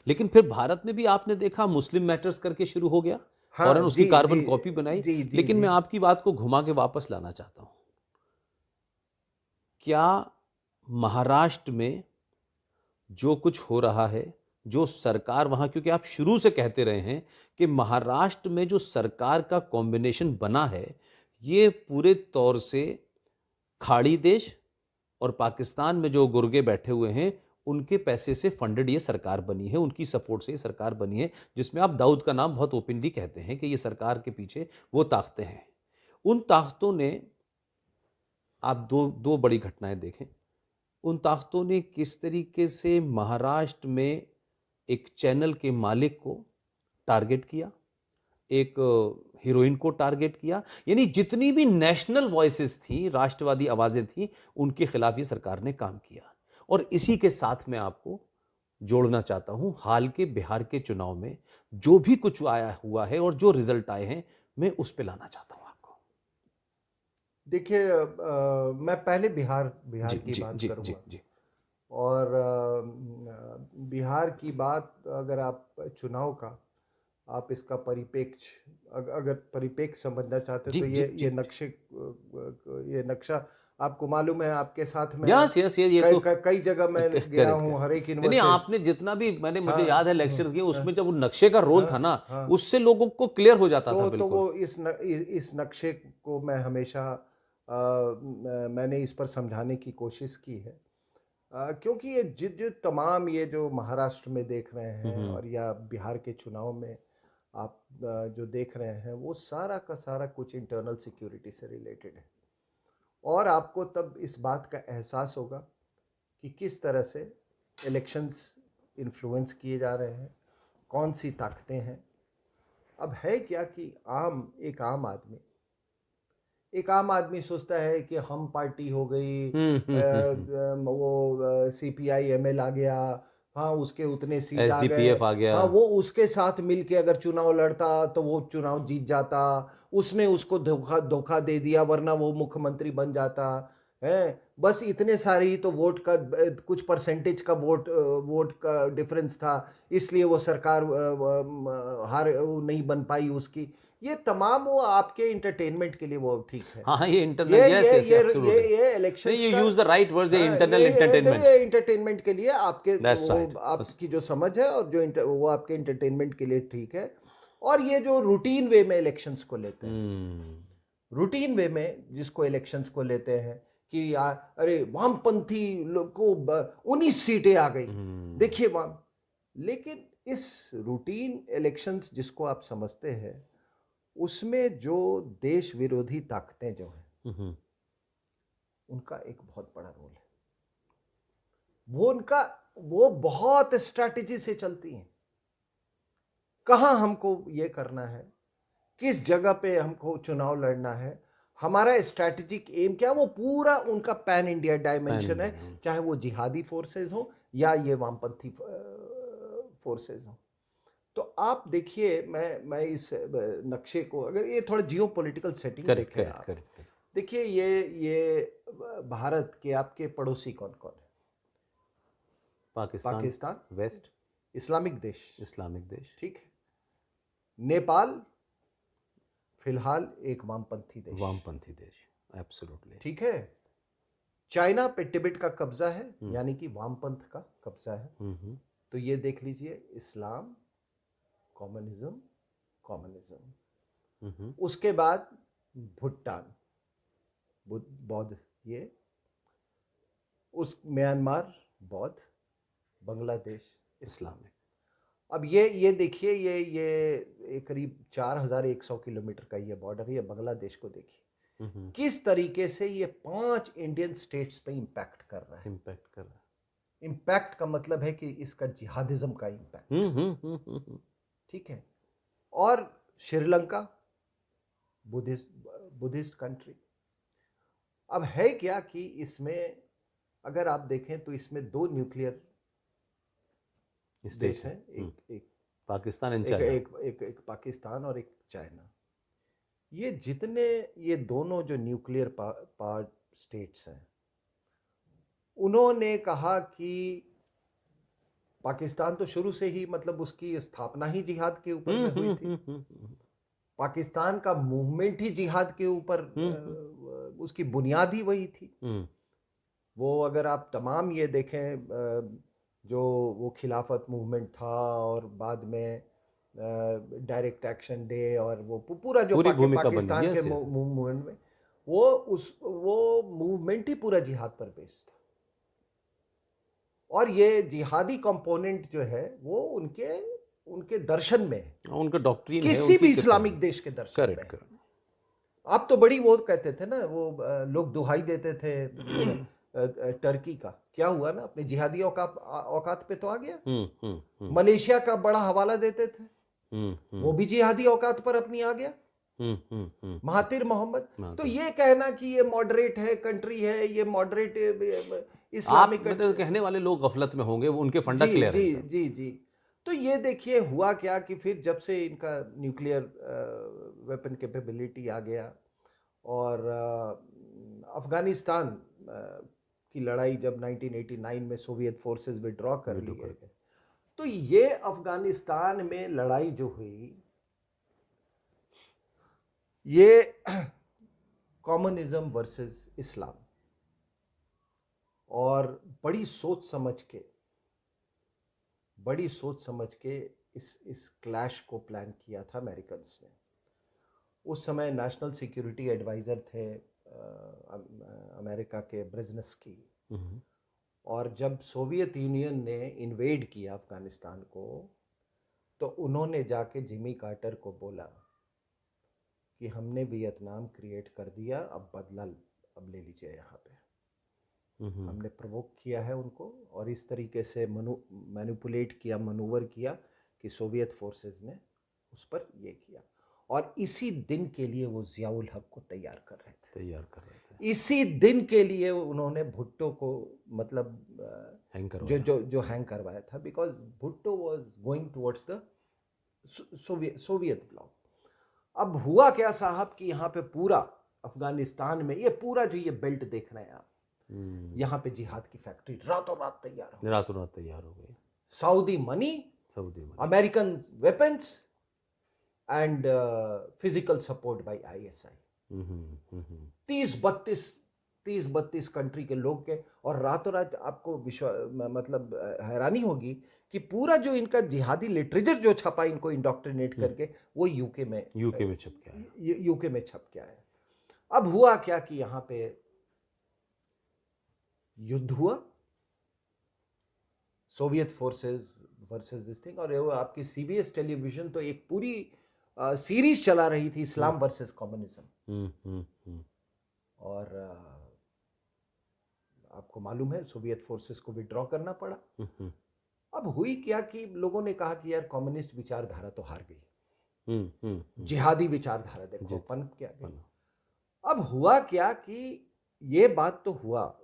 लेकिन फिर भारत में भी आपने देखा मुस्लिम मैटर्स करके शुरू हो गया, हाँ फौरन उसकी जी कार्बन जी कॉपी बनाई। जी जी लेकिन जी। मैं आपकी बात को घुमा के वापस लाना चाहता हूं। क्या महाराष्ट्र में जो कुछ हो रहा है, जो सरकार वहां, क्योंकि आप शुरू से कहते रहे हैं कि महाराष्ट्र में जो सरकार का कॉम्बिनेशन बना है, ये पूरे तौर से खाड़ी देश और पाकिस्तान में जो गुर्गे बैठे हुए हैं, उनके पैसे से फंडेड ये सरकार बनी है, उनकी सपोर्ट से ये सरकार बनी है, जिसमें आप दाऊद का नाम बहुत ओपनली कहते हैं कि ये सरकार के पीछे वो ताकतें हैं। उन ताकतों ने, आप दो दो बड़ी घटनाएं देखें, उन ताकतों ने किस तरीके से महाराष्ट्र में एक चैनल के मालिक को टारगेट किया, एक हीरोइन को टारगेट किया, यानी जितनी भी नेशनल वॉइसेस थी, राष्ट्रवादी आवाजें थी, उनके खिलाफ ये सरकार ने काम किया। और इसी के साथ मैं आपको जोड़ना चाहता हूं, हाल के बिहार के चुनाव में जो भी कुछ आया हुआ है और जो रिजल्ट आए हैं, मैं उस पर लाना चाहता हूं आपको। देखिए मैं पहले बिहार बिहार जी की जी बात जी जी करूंगा। जी। और बिहार की बात, अगर आप चुनाव का, आप इसका परिप्रेक्ष्य, अगर परिप्रेक्ष्य समझना चाहते हैं, जी तो जी जी। ये नक्शा आपको मालूम है, आपके साथ में यस यस, ये तो कई जगह मैं करेक्ट गया करेक्ट। हूँ, हर एक नहीं नहीं, यूनिवर्सिटी। आपने जितना भी, मैंने, मुझे हाँ याद है हाँ लेक्चर किए, हाँ उसमें जब वो नक्शे का रोल था हाँ ना, हाँ। उससे लोगों को क्लियर हो जाता था तो बिल्कुल। वो इस नक्शे को मैं हमेशा मैंने इस पर समझाने की कोशिश की है। क्योंकि ये जो तमाम ये जो महाराष्ट्र में देख रहे हैं, हम्म और या बिहार के चुनाव में आप जो देख रहे हैं, वो सारा का सारा कुछ इंटरनल सिक्योरिटी से रिलेटेड है। और आपको तब इस बात का एहसास होगा कि किस तरह से इलेक्शंस इन्फ्लुएंस किए जा रहे हैं, कौन सी ताकतें हैं। अब है क्या कि एक आम आदमी सोचता है कि हम पार्टी हो गई, हम्म। वो CPI ML आ गया, हाँ उसके उतने सीट आ गए, SDPF आ गया। हाँ वो उसके साथ मिलके अगर चुनाव लड़ता तो वो चुनाव जीत जाता, उसने उसको धोखा धोखा दे दिया, वरना वो मुख्यमंत्री बन जाता है। बस इतने सारे ही तो वोट का, कुछ परसेंटेज का वोट का डिफरेंस था, इसलिए वो सरकार हार नहीं बन पाई उसकी। ये तमाम वो आपके इंटरटेनमेंट के लिए वो ठीक है। हाँ हाँ, ये इंटरनल, यस यस एब्सोल्युटली। ये नहीं, इलेक्शंस यू का, यूज द राइट वर्ड्स, ये हाँ, इंटरनल एंटरटेनमेंट। ये इंटरटेनमेंट के लिए आपके दैट्स वो राइट। आपकी जो समझ है, और वो आपके इंटरटेनमेंट के लिए ठीक है। और ये जो रूटीन वे में इलेक्शंस को लेते हैं, हम्म रूटीन वे में जिसको इलेक्शंस को लेते हैं कि यार अरे वामपंथी लोग को 19 सीटें आ गई, हम्म देखिए वाम। लेकिन इस रूटीन इलेक्शंस जिसको आप समझते हैं, उसमें जो देश विरोधी ताकतें जो हैं, हम्म उनका एक बहुत बड़ा रोल है। वो बहुत स्ट्रैटेजी से चलती हैं। कहाँ हमको ये करना है, किस जगह पे हमको चुनाव लड़ना है, हमारा स्ट्रैटेजिक एम क्या, वो पूरा उनका पैन इंडिया पैन डायमेंशन है। इंडिया। चाहे वो जिहादी फोर्सेस हो या ये वामपंथी फोर्सेस हो। तो आप देखिए, मैं इस नक्शे को, अगर ये थोड़ा जियो पॉलिटिकल सेटिंग करेक्ट देखें करेक्ट आप, करेक्ट। देखिए ये भारत के आपके पड़ोसी कौन कौन है? पाकिस्तान। पाकिस्तान, वेस्ट। इस्लामिक देश, इस्लामिक देश। ठीक है। नेपाल फिलहाल एक वामपंथी देश, वामपंथी देश। एब्सोल्युटली। ठीक है। चाइना पे टिबेट का कब्जा है, हम्म यानी कि वामपंथ का कब्जा है। हम्म तो ये देख लीजिए, इस्लाम, कम्युनिज्म, कम्युनिज्म। हम्म उसके बाद भूटान, बौद्ध, ये उस म्यांमार, बौद्ध, बांग्लादेश, इस्लाम। इस्लामिक। अब ये देखिए, ये करीब 4100 किलोमीटर का ये बॉर्डर है, ये बांग्लादेश को देखिए किस तरीके से ये 5 इंडियन स्टेट्स पे इंपैक्ट कर रहा है। इम्पैक्ट कर रहा इंपैक्ट का मतलब है कि इसका जिहादिज्म का इंपैक्ट, है। ठीक है। और श्रीलंका, बुद्धिस्ट कंट्री। अब है क्या कि इसमें अगर आप देखें तो इसमें 2 न्यूक्लियर स्टेट्स देश हैं। हैं, एक एक पाकिस्तान एंड एक चाइना। एक एक, एक पाकिस्तान और एक चाइना। ये जितने, ये दोनों जो न्यूक्लियर पार्ट स्टेट्स हैं, उन्होंने कहा कि पाकिस्तान तो शुरू से ही मतलब उसकी स्थापना ही जिहाद के ऊपर में हुई थी। पाकिस्तान का मूवमेंट ही जिहाद के ऊपर उसकी बुनियाद ही वही थी। वो अगर आप तमाम ये देखें जो वो खिलाफत मूवमेंट था और बाद में डायरेक्ट एक्शन डे और वो पूरा जो पूरी भूमिका बनी, पाकिस्तान के यस यस। मूवमेंट में वो मूवमेंट ही पूरा जिहाद पर बेस्ड था। और ये जिहादी कंपोनेंट जो है वो उनके दर्शन में है, उनका डॉक्ट्रिन है, किसी उनकी भी किताब इस्लामिक है। देश के दर्शन में करेक्ट है। करेक्ट। आप तो बड़ी वो कहते थे ना, वो लोग दुहाई देते थे टर्की का, क्या हुआ ना, अपने जिहादी औकात पे तो आ गया। मलेशिया का बड़ा हवाला देते थे, वो भी जिहादी औकात पर अपनी आ गया, महातिर मोहम्मद। तो ये कहना कि ये मॉडरेट है कंट्री है, ये मॉडरेट इस्लामिक मतलब कहने वाले लोग गफलत में होंगे, वो उनके फंडा जी क्लियर है जी सब। जी जी। तो ये देखिए हुआ क्या कि फिर जब से इनका न्यूक्लियर वेपन कैपेबिलिटी आ गया और अफगानिस्तान की लड़ाई जब 1989 में सोवियत फोर्सेस विड्रॉ कर लिए गए, तो ये अफगानिस्तान में लड़ाई जो हुई, ये कम्युनिज्म वर्सेस इस्लाम, और बड़ी सोच समझ के इस क्लैश को प्लान किया था अमेरिकन्स ने। उस समय नेशनल सिक्योरिटी एडवाइज़र थे अमेरिका के ब्रेज़नेस्की। और जब सोवियत यूनियन ने इन्वेड किया अफगानिस्तान को, तो उन्होंने जाके जिमी कार्टर को बोला कि हमने वियतनाम क्रिएट कर दिया, अब बदला अब ले लीजिए यहाँ पे। हमने प्रोवोक किया है उनको और इस तरीके से मैनिपुलेट किया, मनूवर किया कि सोवियत फोर्सेस ने उस पर ये किया। और इसी दिन के लिए वो ज़ियाउल हक को तैयार कर रहे थे। इसी दिन के लिए उन्होंने भुट्टो को मतलब जो हैंग करवाया था, because Bhutto was going towards the Soviet block. अब हुआ क्या साहब कि यहाँ पे पूरा अफगानिस्तान में ये पूरा जो ये बेल्ट देख रहे हैं आप, यहाँ पे जिहाद की फैक्ट्री रातों रात तैयार हो गई। Saudi money, American weapons and physical support bye ISI। 30-32 country के लोग के, और रातों रात आपको मतलब हैरानी होगी कि पूरा जो इनका जिहादी लिटरेचर जो छपा इनको इंडोक्ट्रिनेट करके, वो यूके में छप गया है। अब हुआ क्या कि यहाँ पे युद्ध हुआ, Soviet forces versus this thing. और वो आपकी CBS टेलीविजन तो एक पूरी सीरीज चला रही थी, इस्लाम वर्सेस कम्युनिज्म। और आपको मालूम है सोवियत फोर्सेस को विड्रॉ करना पड़ा। अब हुई क्या कि लोगों ने कहा कि यार कम्युनिस्ट विचारधारा तो हार गई, जिहादी विचारधारा देखो पनप क्या गई। अब हुआ क्या कि ये बात तो हुआ,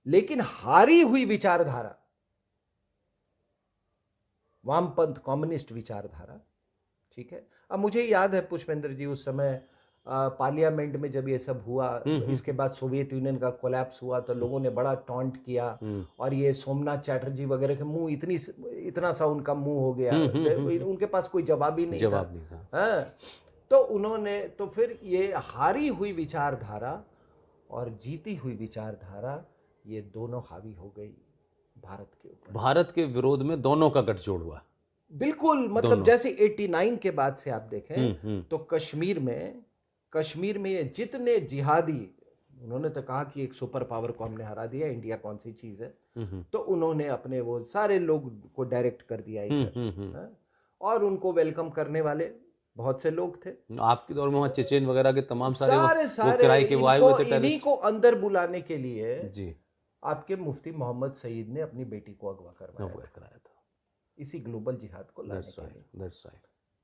लेकिन हारी हुई विचारधारा, वामपंथ कम्युनिस्ट विचारधारा, ठीक है। अब मुझे याद है पुष्पेंद्र जी, उस समय पार्लियामेंट में जब ये सब हुआ, इसके बाद सोवियत यूनियन का कोलैप्स हुआ, तो लोगों ने बड़ा टॉन्ट किया, और ये सोमनाथ चैटर्जी वगैरह के मुंह इतना सा उनका मुंह हो गया, उनके पास कोई जवाब ही नहीं था। तो उन्होंने, तो फिर ये हारी हुई विचारधारा और जीती हुई विचारधारा, ये दोनों हावी हो गई भारत के ऊपर। भारत के विरोध में दोनों का गठजोड़ हुआ, बिल्कुल। मतलब जैसे 89 के बाद से आप देखें तो कश्मीर में ये जितने जिहादी, उन्होंने तो कहा कि एक सुपर पावर को हमने हरा दिया, इंडिया कौन सी चीज है, तो उन्होंने अपने वो सारे लोग को डायरेक्ट कर दिया इधर, और उनको वेलकम करने वाले बहुत से लोग थे। आपके दौर में वहाँ चेचेन वगैरह के तमाम सारे वो किराए के वो आए हुए थे, इन्हीं को अंदर बुलाने के लिए जी आपके मुफ्ती मोहम्मद सईद ने अपनी बेटी को अगवा करवाया था, इसी ग्लोबल जिहाद को लाने के लिए।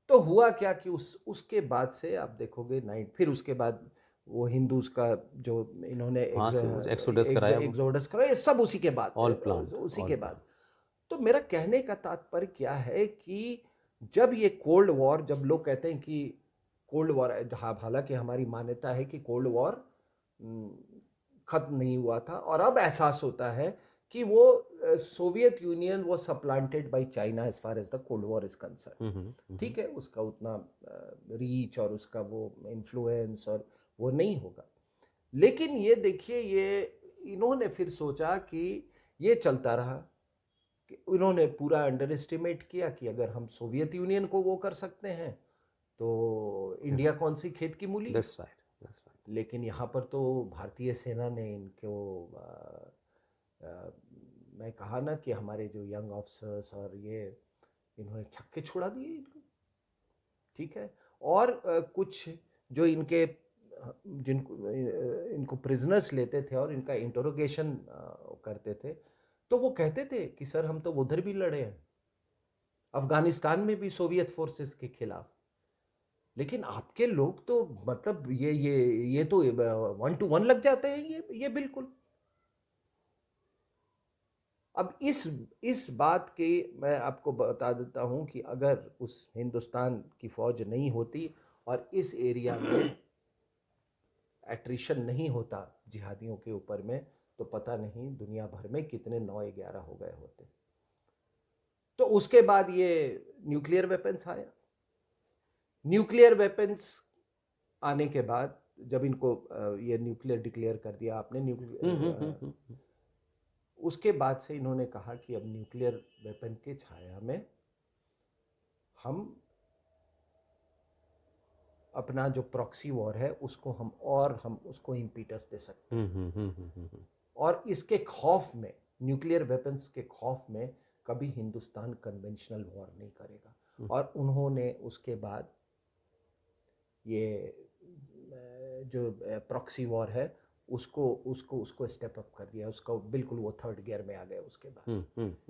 तो हुआ क्या कि उसके बाद से आप देखोगे फिर उसके बाद वो हिंदूज का जो इन्होंने एक्सोडस कराया, सब उसी के बाद। तो मेरा कहने का तात्पर्य क्या है कि जब ये कोल्ड वॉर, जब लोग कहते हैं कि कोल्ड वॉर, हालांकि हमारी मान्यता है कि कोल्ड वॉर खत्म नहीं हुआ था, और अब एहसास होता है कि वो Soviet union was supplanted by China as far as the Cold War is concerned. ठीक है, उसका उतना रीच और उसका वो इन्फ्लुएंस और वो नहीं होगा। लेकिन ये देखिए, ये इन्होंने फिर सोचा कि ये चलता रहा, कि इन्होंने पूरा अंडर एस्टिमेट किया कि अगर हम सोवियत यूनियन को वो कर सकते हैं तो इंडिया कौन सी खेत की मूली। That's right. That's right. लेकिन यहाँ पर तो भारतीय सेना ने इनको मैं कहा ना कि हमारे जो यंग ऑफिसर्स और ये इन्होंने छक्के छुड़ा दिए इनको, ठीक है। और कुछ जो इनके इनको प्रिजनर्स लेते थे और इनका इंटरोगेशन करते थे, तो वो कहते थे कि सर हम तो उधर भी लड़े हैं, अफगानिस्तान में भी सोवियत फोर्सेस के खिलाफ, लेकिन आपके लोग तो मतलब ये तो 1 to 1 लग जाते हैं ये बिल्कुल। अब इस बात के मैं आपको बता देता हूं कि अगर उस हिंदुस्तान की फौज नहीं होती और इस एरिया में एट्रिशन नहीं होता जिहादियों के ऊपर में, तो पता नहीं दुनिया भर में कितने 9-11 हो गए होते। तो उसके बाद ये न्यूक्लियर वेपन्स आया। न्यूक्लियर वेपन्स आने के बाद जब इनको ये न्यूक्लियर डिक्लेयर कर दिया आपने, न्यूक्लियर, उसके बाद से इन्होंने कहा कि अब न्यूक्लियर वेपन के छाया में हम अपना जो प्रॉक्सी वॉर है उसको हम उसको इम्पीटस दे सकते हैं। और इसके खौफ में, न्यूक्लियर वेपन्स के खौफ में, कभी हिंदुस्तान कन्वेंशनल वॉर नहीं करेगा। और उन्होंने उसके बाद ये जो प्रॉक्सी वॉर है उसको स्टेप अप कर दिया, उसको बिल्कुल वो थर्ड गियर में आ गए उसके बाद।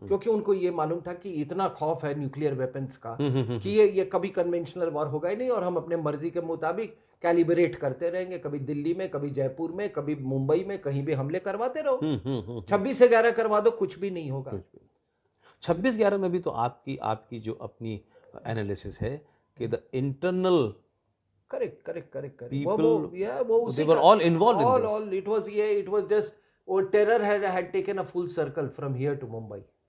क्योंकि उनको ये मालूम था कि इतना खौफ है न्यूक्लियर वेपन्स का कि ये कभी कन्वेंशनल वॉर होगा ही नहीं, और हम अपने मर्जी के मुताबिक कैलिब्रेट करते रहेंगे, कभी दिल्ली में, कभी जयपुर में, कभी मुंबई में, कहीं भी हमले करवाते रहो। 26/11 करवा दो, कुछ भी नहीं होगा। 26/11 में भी तो आपकी जो अपनी एनालिसिस है कि द इंटरनल करेक्ट people, वो they were all involved in this. it was just terror had taken a full circle from here to Mumbai.